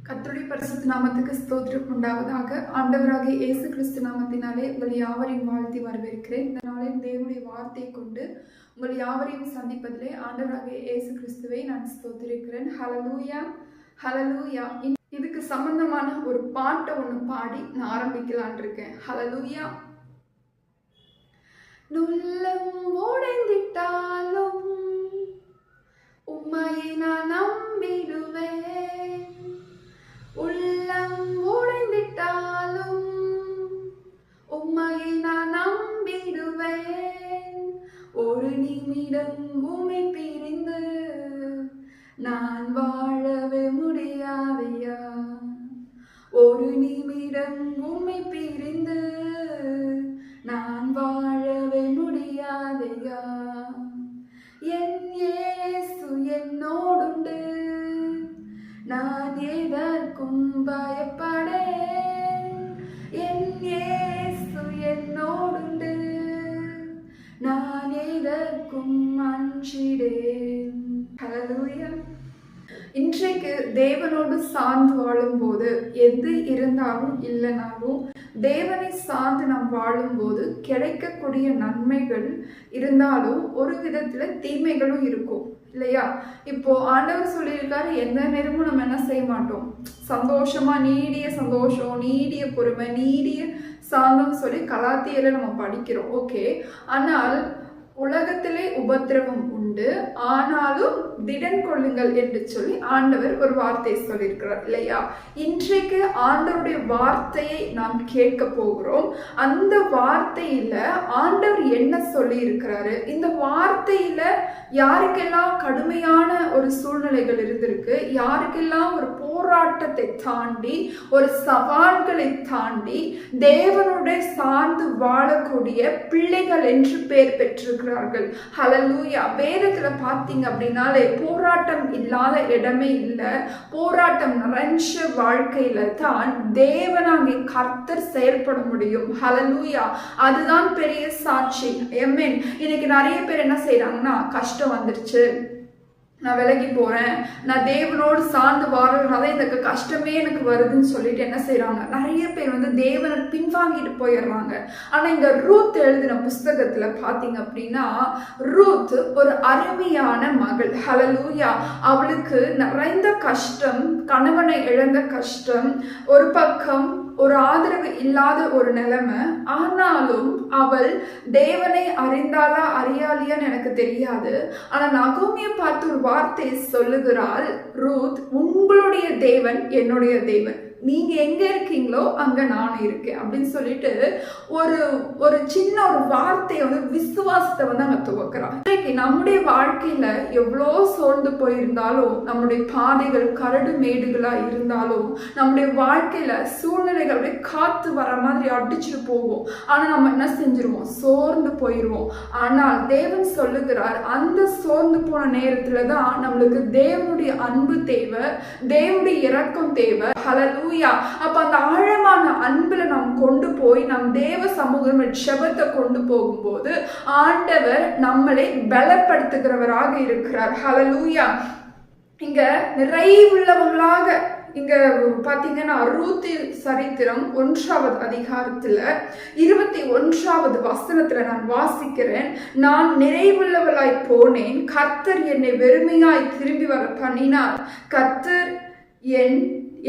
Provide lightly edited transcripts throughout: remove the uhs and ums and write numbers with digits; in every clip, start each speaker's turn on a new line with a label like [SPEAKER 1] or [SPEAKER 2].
[SPEAKER 1] கர்த்தருடைய பரிசுத்த நாமத்துக்கு ஸ்தோத்திரம் உண்டாவதாக. ஆண்டவராகிய இயேசு கிறிஸ்து நாமத்தினாலே உங்கள் யாவரையும் வாழ்த்தி வரவேற்கிறேன். இந்த நாளில் தேவனுடைய வார்த்தையை கொண்டு உங்கள் யாவரையும் சந்திப்பதிலே ஆண்டவராகிய இயேசு கிறிஸ்துவை நான் ஸ்தோத்திரிக்கிறேன். ஹல்லேலூயா, ஹல்லேலூயா. இதுக்கு சம்பந்தமான ஒரு பாட்டை ஒன்று பாடி நான் ஆரம்பிக்கலான் இருக்கேன். ஹல்லேலூயா. நுள்ளம் உடைந்திட்டாலும் உம்மையை நான் நம்பிடுவேன். உள்ளம் உடைந்திட்டாலும் உம்மையை நான் நம்பிடுவேன். ஒரு நிமிடம் உம்மை பிரிந்து நான் வாழவே முடியாதையா. ஒரு நிமிடம் உம்மை பிரிந்து நான் வாழவே முடியாதையா. என் இயேசு என்னோடுண்டு, நான் எதற்கும் பயப்படேன். என் இயேசு என்னோடுண்டு, நான் எதற்கும் அஞ்சிடேன். ஹல்லேலூயா. இன்றைக்கு தேவனோடு சார்ந்து வாழும்போது எது இருந்தாலும் இல்லைனாலும் தேவனை சார்ந்து நாம் வாழும்போது கிடைக்கக்கூடிய நன்மைகள் இருந்தாலும் ஒரு விதத்துல தீமைகளும் இருக்கும் இல்லையா? இப்போ ஆண்டவர் சொல்லியிருக்காரு, எந்த நேரமும் நம்ம என்ன செய்ய மாட்டோம், சந்தோஷமா நீடிய சந்தோஷம், நீடிய பொறுமை, நீடிய சாந்தம் சொல்லி கலாத்தியில நம்ம படிக்கிறோம். ஓகே, ஆனால் உலகத்திலே உபத்திரவம் உண்டு, ஆனாலும் திடன் கொள்ளுங்கள் என்று சொல்லி ஆண்டவர் ஒரு வார்த்தையை சொல்லியிருக்கிறார் இல்லையா? இன்றைக்கு ஆண்டவருடைய வார்த்தையை நாம் கேட்க போகிறோம். அந்த வார்த்தையில ஆண்டவர் என்ன சொல்லி இருக்கிறாரு, இந்த வார்த்தையில யாருக்கெல்லாம் கடுமையான ஒரு சூழ்நிலைகள் இருந்திருக்கு, யாருக்கெல்லாம் ஒரு போராட்டத்தை தாண்டி ஒரு சவால்களை தாண்டி தேவனுடைய சார்ந்து வாழக்கூடிய பிள்ளைகள் என்று பெயர் பெற்றிருக்கிறார்கள். ஹல்லேலூயா. வேதத்துல பார்த்தீங்க அப்படின்னாலே போராட்டம் இல்லாத இடமே இல்லை. போராட்டம் நிறைஞ்ச வாழ்க்கையில தான் தேவனாகிய கர்த்தர் செயல்பட முடியும். ஹல்லேலூயா. அதுதான் பெரிய சாட்சி. ஆமென். இன்னைக்கு நிறைய பேர் என்ன செய்யறாங்கன்னா, கஷ்டம் வந்துருச்சு, நான் விலகி போறேன், நான் தேவனோடு சார்ந்து வாழ்றதுனால இந்த கஷ்டமே எனக்கு வருதுன்னு சொல்லிட்டு என்ன செய்யறாங்க, நிறைய பேர் தேவனை பின்வாங்கிட்டு போயிடுறாங்க. ஆனா இங்க ரூத் எழுதின புஸ்தகத்துல பாத்தீங்க அப்படின்னா, ரூத் ஒரு அருமையான மகள். ஹல்லேலூயா. அவளுக்கு நிறைந்த கஷ்டம், கணவனை இழந்த கஷ்டம், ஒரு பக்கம் ஒரு ஆதரவு இல்லாத ஒரு நிலைமை. ஆனாலும் அவள் தேவனை அறிந்தாளா அறியாளியான்னு எனக்கு தெரியாது. ஆனா நகோமியை பார்த்து ஒரு வார்த்தை சொல்லுகிறாள், ரூத், உங்களுடைய தேவன் என்னுடைய தேவன், நீங்க எங்க இருக்கீங்களோ அங்க நான் இருக்கேன் அப்படின்னு சொல்லிட்டு ஒரு சின்ன ஒரு வார்த்தையை விசுவாசத்தை அங்க துவக்கிறான். இன்றைக்கு நம்முடைய வாழ்க்கையில எவ்வளோ சோர்ந்து போயிருந்தாலும், நம்முடைய பாதைகள் கரடு மேடுகளா இருந்தாலும், நம்முடைய வாழ்க்கையில சூழ்நிலைகள் காத்து வர மாதிரி அடிச்சுட்டு போவோம். ஆனா நம்ம என்ன செஞ்சிருவோம், சோர்ந்து போயிருவோம். ஆனால் தேவன் சொல்லுகிறார், அந்த சோர்ந்து போன நேரத்துலதான் நம்மளுக்கு தேவனுடைய அன்பு தேவை, தேவனுடைய இரக்கம் தேவை. ஹல்லேலூயா. அப்ப அந்த ஆழமான அன்புல நாம் கொண்டு போய் நம் தேவ சமூகம் செபத்தை கொண்டு போகும்போது ஆண்டவர் நம்மளை பலப்படுத்துகிறவராக இருக்கிறார். ஹல்லேலூயா. இங்க நிறைவுள்ளவங்களாக இங்க பாத்தீங்கன்னா, ரூத் சரித்திரம் 1ஆவது அதிகாரத்துல 21வது வசனத்துல நான் வாசிக்கிறேன். நான் நிறைவுள்ளவளாய் போனேன், கர்த்தர் என்னை வெறுமையாய் திரும்பி வர பண்ணினார். கர்த்தர்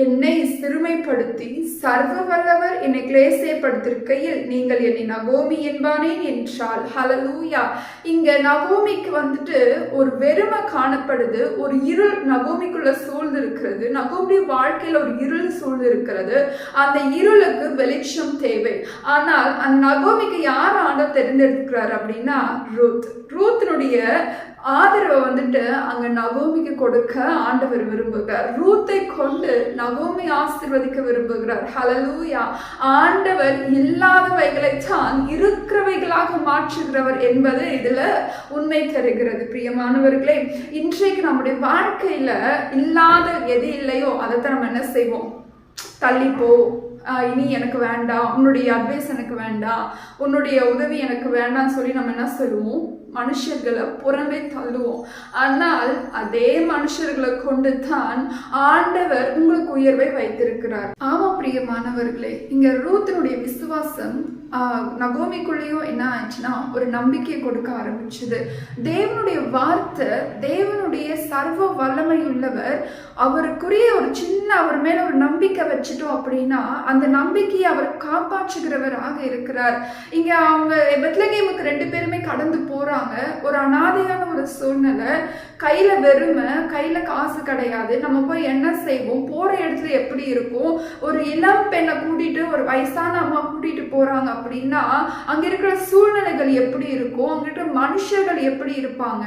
[SPEAKER 1] என்னை சிறுமைப்படுத்தி சர்வ வல்லவர் என்னை கிளேசப்படுத்திருக்கையில் நீங்கள் என்னை நகோமி என்பானேன் என்றாள். ஹல்லேலூயா. இங்க நகோமிக்கு ஒரு வெறுமை காணப்படுது, ஒரு இருள் நகோமிக்குள்ள சூழ்ந்து இருக்கிறது. நகோமியுடைய வாழ்க்கையில ஒரு இருள் சூழ்ந்து இருக்கிறது. அந்த இருளுக்கு வெளிச்சம் தேவை. ஆனால் அந்த நகோமிக்கு யார் ஆண்டவர் தெரிந்தெடுக்கிறார் அப்படின்னா, ரூத்தினுடைய ஆதரவை அங்க நகோமிக்கு கொடுக்க ஆண்டவர் விரும்புகிறார். ரூத்தை கொண்டு நகோமி ஆசீர்வதிக்க விரும்புகிறார். ஹல்லேலூயா. ஆண்டவர் இல்லாதவைகளை தான் இருக்கிறவைகளாக மாற்றுகிறவர் என்பது இதுல உண்மை தருகிறது. பிரியமானவர்களே, இன்றைக்கு நம்முடைய வாழ்க்கையில இல்லாத எது இல்லையோ அதைத்தான் நம்ம என்ன செய்வோம், தள்ளிப்போ, இனி எனக்கு வேண்டாம், உன்னுடைய அட்வைஸ் எனக்கு வேண்டாம், உன்னுடைய உதவி எனக்கு வேண்டாம்னு சொல்லி நம்ம என்ன சொல்லுவோம், மனுஷர்களை புறமே தள்ளுவோம். ஆனால் அதே மனுஷர்களை கொண்டு தான் ஆண்டவர் உங்களுக்கு உயர்வை வைத்திருக்கிறார். ஆமா பிரியமானவர்களே, இங்க ரூத்தினுடைய விசுவாசம் நகோமிக்குள்ளேயும் என்ன ஆயிடுச்சுன்னா ஒரு நம்பிக்கையை கொடுக்க ஆரம்பிச்சது. தேவனுடைய வார்த்தை, தேவனுடைய சர்வ வல்லமை உள்ளவர், அவருக்குரிய ஒரு சின்ன அவர் மேல ஒரு நம்பிக்கை வச்சுட்டோம் அப்படின்னா அந்த நம்பிக்கையை அவர் காப்பாற்றுகிறவராக இருக்கிறார். இங்க அவங்க பெத்லகேமுக்கு 2 பேருமே கடந்து போறாங்க. ஒரு அனாதையான ஒரு சூழ்நிலை, கையில வெறுமை, கையில காசு கிடையாது. நம்ம போய் என்ன செய்வோம், போற இடத்துல எப்படி இருக்கும், ஒரு இளம் பெண்ணை கூட்டிட்டு ஒரு வயசான அம்மா கூட்டிட்டு போறாங்க அப்படின்னா அங்க இருக்கிற சூழ்நிலைகள் எப்படி இருக்கும், அங்க இருக்கிற மனுஷர்கள் எப்படி இருப்பாங்க,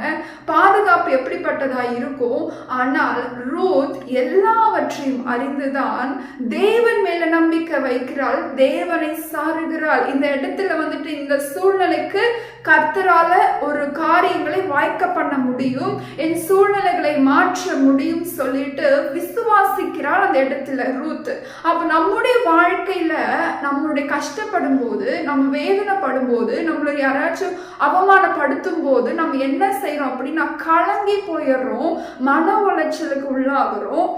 [SPEAKER 1] பாதுகாப்பு எப்படிப்பட்டதா இருக்கும். ஆனால் ரூத் எல்லாவற்றையும் அறிந்துதான் தேவன் மேல நம்பிக்கை வைக்கிறாள், தேவனை சாருகிறாள். இந்த இடத்துல வந்துட்டு இந்த சூழ்நிலைக்கு கர்த்தரால ஒரு காரியங்களை வாய்க்க பண்ண முடியும், என் சூழ்நிலைகளை மாற்ற முடியும் சொல்லிட்டு விசுவாசிக்கிறாள் அந்த இடத்துல ரூத். அப்ப நம்முடைய வாழ்க்கையில நம்மளுடைய கஷ்டப்படும் போது, நம்ம வேதனைப்படும் போது, நம்மள யாராச்சும் அவமானப்படுத்தும் போது நம்ம என்ன செய்யறோம் அப்படின்னா கலங்கி போயிடுறோம், மன உளைச்சலுக்கு உள்ளாகிறோம்,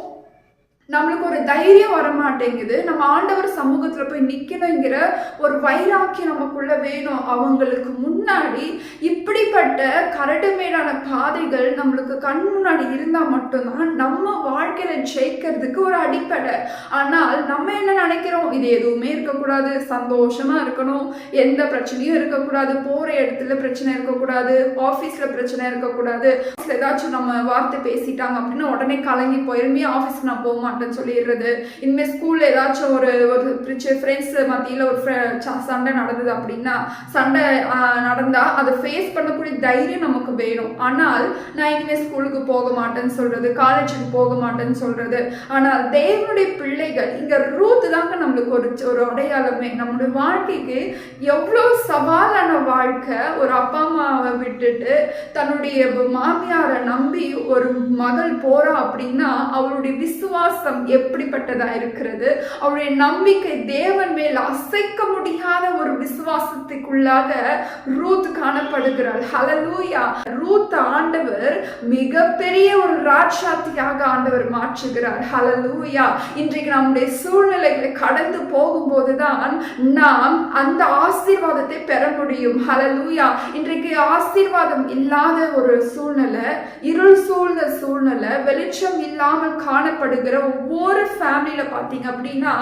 [SPEAKER 1] நம்மளுக்கு ஒரு தைரியம் வரமாட்டேங்குது, நம்ம ஆண்டவர் சமூகத்துல போய் நிக்கணுங்கிற ஒரு வைராக்கியம் நமக்குள்ள வேணும். அவங்களுக்கு முன்னாடி இப்படிப்பட்ட கரடுமேடான பாதைகள் நம்மளுக்கு கண் முன்னாடி இருந்தா மட்டும்தான் நம்ம வாழ்க்கையில ஜெயிக்கிறதுக்கு ஒரு அடிப்படை. ஆனால் நம்ம என்ன நினைக்கிறோம், இது எதுவுமே இருக்கக்கூடாது, சந்தோஷமா இருக்கணும், எந்த பிரச்சனையும் இருக்கக்கூடாது, போற இடத்துல பிரச்சனை இருக்கக்கூடாது, ஆபீஸ்ல பிரச்சனை இருக்கக்கூடாது, ஏதாச்சும் நம்ம வார்த்தை பேசிட்டாங்க அப்படின்னா உடனே கலங்கி போயிருமே ஆபீஸ்க்கு நான் போக மாட்டேன்னு சொல்லிடுறது. இனிமே ஸ்கூல்ல ஏதாச்சும் ஒரு ஃப்ரெண்ட்ஸ் மத்தியில ஒரு சண்டை நடந்தது அப்படின்னா, சண்டை நடந்தா அதை ஃபேஸ் பண்ணக்கூடிய தைரியம் நமக்கு வேணும். ஆனால் நான் இனிமே ஸ்கூலுக்கு போக மாட்டேன்னு சொல்றது, காலேஜுக்கு போக மாட்டேன்னு சொல்றது. ஆனால் தேவனுடைய பிள்ளைகள், இங்க ரூத் தாங்க நம்மளுக்கு ஒரு அடையாளமே. நம்மளுடைய வாழ்க்கைக்கு எவ்வளவு சவாலான வாழ்க்கை, ஒரு அப்பா அம்மாவை விட்டுட்டு தன்னுடைய மாமியாரை நம்பி ஒரு மகள் போறா அப்படின்னா அவளுடைய விசுவாசம் எப்படிப்பட்டதா இருக்கிறது, அவருடைய நம்பிக்கை தேவன் மேல் அசைக்க முடியாத ஒரு விசுவாசத்துக்குள்ளாக ரூத் காணப்படுகிறாள். ஹல்லேலூயா. ரூத் ஆண்டவர் மிகப்பெரிய ஒரு ராஜாத்தியாக ஆண்டவர் மாற்றுகிறார். ஹல்லேலூயா. இன்றைக்கு நம்முடைய சூழ்நிலைகளை கடந்து போகும்போதுதான் நாம் அந்த ஆசீர்வாதத்தை பெற முடியும். ஹல்லேலூயா. இன்றைக்கு ஆசீர்வாதம் இல்லாத ஒரு சூழ்நிலை, இருள் சூழ்ந்த சூழ்நிலை, வெளிச்சம் இல்லாமல் காணப்படுகிற ஒவ்வொரு ஃபேமிலியில பாத்தீங்க அப்படின்னா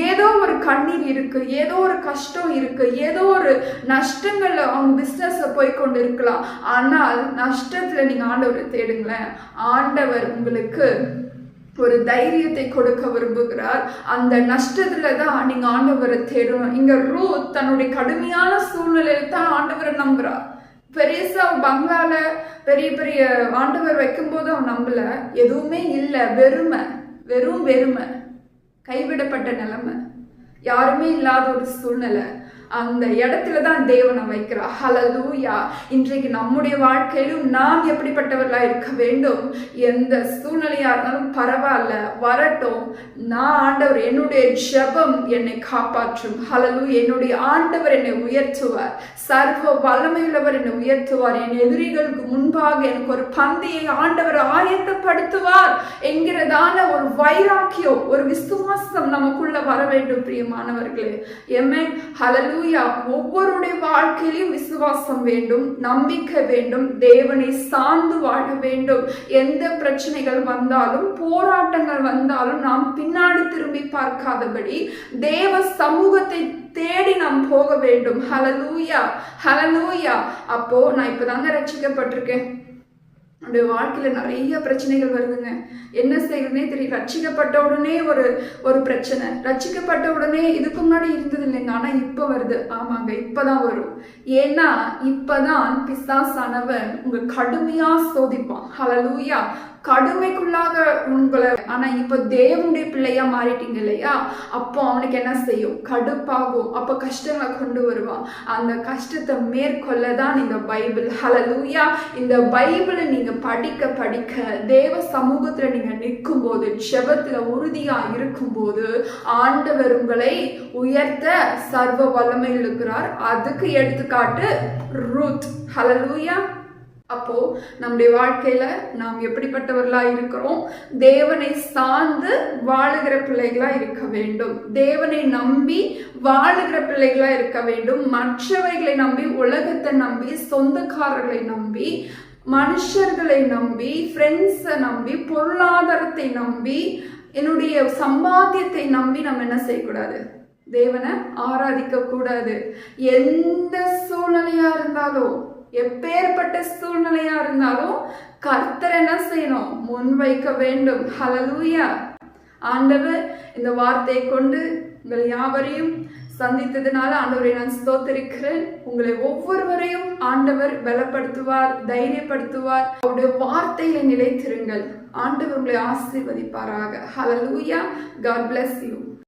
[SPEAKER 1] ஏதோ ஒரு கண்ணீர் இருக்கு, ஏதோ ஒரு கஷ்டம் இருக்கு, ஏதோ ஒரு நஷ்டங்கள்ல அவங்க பிசினஸ் போய் கொண்டு இருக்கலாம். ஆனால் நஷ்டத்துல நீங்க ஆண்டவரை தேடுங்களேன், ஆண்டவர் உங்களுக்கு ஒரு தைரியத்தை கொடுக்க விரும்புகிறார். அந்த நஷ்டத்துல தான் நீங்க ஆண்டவரை தேடணும். இங்க ரூத் தன்னுடைய கடுமையான சூழ்நிலையில தான் ஆண்டவரை நம்புறார். பெருசா பங்களால பெரிய பெரிய ஆண்டவர் வைக்கும் போது அவன் நம்பல, எதுவுமே இல்லை, வெறும் வெறுமை, கைவிடப்பட்ட நிலைமை, யாருமே இல்லாத ஒரு சூழ்நிலை, அந்த இடத்துல தான் தேவனை வைக்கிறார். ஹல்லேலூயா. இன்றைக்கு நம்முடைய வாழ்க்கையிலும் நாம் எப்படிப்பட்டவர்களா இருக்க வேண்டும், எந்த சூழ்நிலையா இருந்தாலும் பரவாயில்ல, வரட்டும், நான் ஆண்டவர், என்னுடைய ஜெபம் என்னை காப்பாற்றும். ஹல்லேலூயா. என்னுடைய ஆண்டவர் என்னை உயர்த்துவார், சர்வ வல்லமையுள்ளவர் என்னை உயர்த்துவார், என் எதிரிகளுக்கு முன்பாக எனக்கு ஒரு பந்தியை ஆண்டவர் ஆயத்தப்படுத்துவார் என்கிறதான ஒரு வைராக்கியம், ஒரு விசுவாசம் நமக்குள்ள வர வேண்டும் பிரியமானவர்களே. ஆமென். ஹல்லேலூயா. ஒவ்வொருடைய வாழ்க்கையிலும் விசுவாசம் வேண்டும், நம்பிக்கை வேண்டும், தேவனை சார்ந்து வாழ வேண்டும். எந்த பிரச்சனைகள் வந்தாலும், போராட்டங்கள் வந்தாலும் நாம் பின்னாடி திரும்பி பார்க்காதபடி தேவ சமூகத்தை தேடி நாம் போக வேண்டும். ஹல்லேலூயா. ஹல்லேலூயா. அப்போ நான் இப்பதாங்க ரட்சிக்கப்பட்டிருக்கேன், நம்முடைய வாழ்க்கையில நிறைய பிரச்சனைகள் வருதுங்க, என்ன செய்யறதுனே தெரியல. ரட்சிக்கப்பட்ட உடனே ஒரு பிரச்சனை, ரட்சிக்கப்பட்ட உடனே இதுக்கு முன்னாடி இருந்தது இல்லைங்க, ஆனா இப்ப வருது. ஆமாங்க, இப்பதான் வரும். ஏன்னா இப்பதான் பிசாசானவன் உங்க கடுமையா சோதிப்பான். ஹல்லேலூயா. கடுமைக்குள்ளாக உங்களை, ஆனா இப்ப தேவனுடைய பிள்ளையா மாறிட்டீங்க இல்லையா, அப்போ அவனுக்கு என்ன செய்யும், கடுப்பாகும். அப்ப கஷ்டங்களை கொண்டு வருவான். அந்த கஷ்டத்தை மேற்கொள்ளதான் இந்த பைபிள். ஹல்லேலூயா. இந்த பைபிளை நீங்க படிக்க படிக்க, தேவ சமூகத்துல நீங்க நிற்கும் போது, ஜெபத்துல உறுதியா இருக்கும் போது, ஆண்டவர் உங்களை உயர்த்த சர்வ வல்லமையில் இருக்கிறார். அதுக்கு எடுத்துக்காட்டு ரூத். ஹல்லேலூயா. அப்போ நம்முடைய வாழ்க்கையில நாம் எப்படிப்பட்டவர்களா இருக்கிறோம், தேவனை சார்ந்து வாழுகிற பிள்ளைகளா இருக்க வேண்டும். தேவனை நம்பி வாழுகிற பிள்ளைகளா இருக்க வேண்டும். மற்றவைகளை நம்பி, உலகத்தை நம்பி, சொந்தக்காரர்களை நம்பி, மனுஷர்களை நம்பி, ஃப்ரெண்ட்ஸை நம்பி, பொருளாதாரத்தை நம்பி, என்னுடைய சம்பாத்தியத்தை நம்பி நம்ம என்ன செய்யக்கூடாது, தேவனை ஆராதிக்க கூடாது. எந்த சூழ்நிலையா இருந்தாலும், எப்பேற்பட்ட சூழ்நிலையா இருந்தாலும் கர்த்தர் என்ன செய்யணும், முன்வைக்க வேண்டும். ஹல்லேலூயா. ஆண்டவர் இந்த வார்த்தையை கொண்டு உங்கள் யாவரையும் சந்தித்ததுனால ஆண்டவரை நான் ஸ்தோத்திரிக்கிறேன். உங்களை ஒவ்வொருவரையும் ஆண்டவர் பலப்படுத்துவார், தைரியப்படுத்துவார். அவருடைய வார்த்தையில நிலைத்திருங்கள். ஆண்டவர் உங்களை ஆசீர்வதிப்பாராக. ஹல்லேலூயா. God bless you.